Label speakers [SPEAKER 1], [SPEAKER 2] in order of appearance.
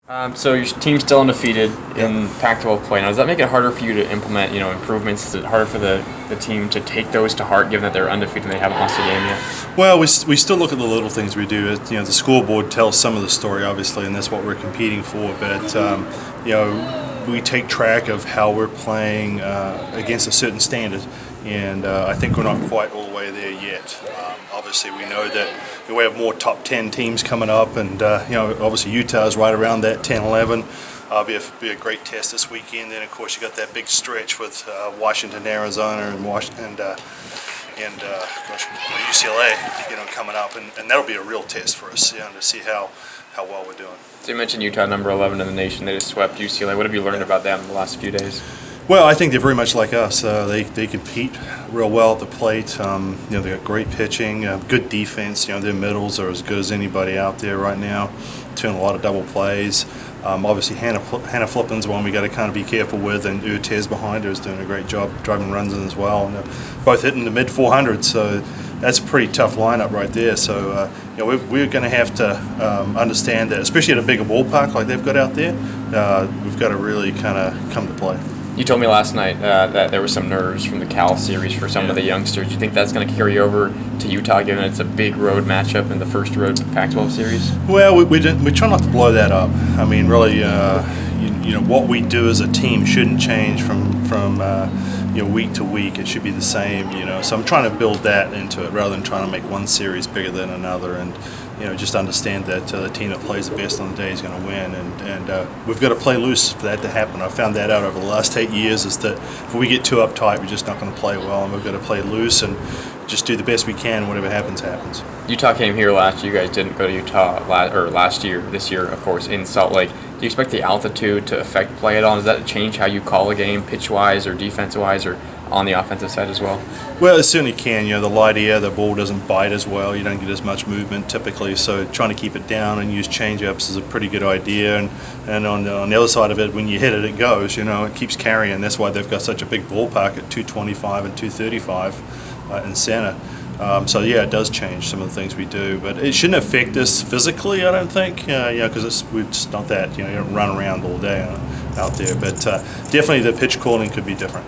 [SPEAKER 1] So your team's still undefeated in Pac-12 play. Now, does that make it harder for you to implement, improvements? Is it harder for the team to take those to heart, given that they're undefeated and they haven't lost a game yet?
[SPEAKER 2] Well, we still look at the little things we do. The scoreboard tells some of the story, obviously, and that's what we're competing for. But we take track of how we're playing against a certain standard, and I think we're not quite all the way there yet. Obviously, we know that we have more top 10 teams coming up, and obviously Utah is right around that 10-11. Be a great test this weekend. Then, of course, you got that big stretch with Washington, Arizona, and UCLA, coming up, and that'll be a real test for us, to see how well we're doing.
[SPEAKER 1] So you mentioned Utah, number 11 in the nation. They just swept UCLA. What have you learned about them in the last few days?
[SPEAKER 2] Well, I think they're very much like us. They compete real well at the plate. They got great pitching, good defense. Their middles are as good as anybody out there right now. Doing a lot of double plays. Obviously, Hannah Flippin's one we got to kind of be careful with, and Urtez behind her is doing a great job driving runs in as well. And both hitting the mid 400s, so that's a pretty tough lineup right there. So we're going to have to understand that, especially at a bigger ballpark like they've got out there. We've got to really kind of come to play.
[SPEAKER 1] You told me last night that there was some nerves from the Cal series for some of the youngsters. Do you think that's going to carry over to Utah, given it's a big road matchup in the first road Pac-12 series?
[SPEAKER 2] Well, we try not to blow that up. I mean, really, what we do as a team shouldn't change from week to week. It should be the same. So I'm trying to build that into it rather than trying to make one series bigger than another, and just understand that the team that plays the best on the day is going to win, and we've got to play loose for that to happen. I found that out over the last 8 years, is that if we get too uptight, we're just not going to play well, and we've got to play loose and just do the best we can. Whatever happens, happens.
[SPEAKER 1] Utah came here last year. You guys didn't go to Utah last year. This year, of course, in Salt Lake. Do you expect the altitude to affect play at all? Does that change how you call a game, pitch-wise or defense-wise, or on the offensive side as well?
[SPEAKER 2] Well, it certainly can. The light air, the ball doesn't bite as well. You don't get as much movement typically. So trying to keep it down and use change-ups is a pretty good idea. And on the other side of it, when you hit it, it goes. It keeps carrying. That's why they've got such a big ballpark at 225 and 235 in center. So it does change some of the things we do, but it shouldn't affect us physically, I don't think. Because we're just not that. You don't run around all day out there. But definitely the pitch calling could be different.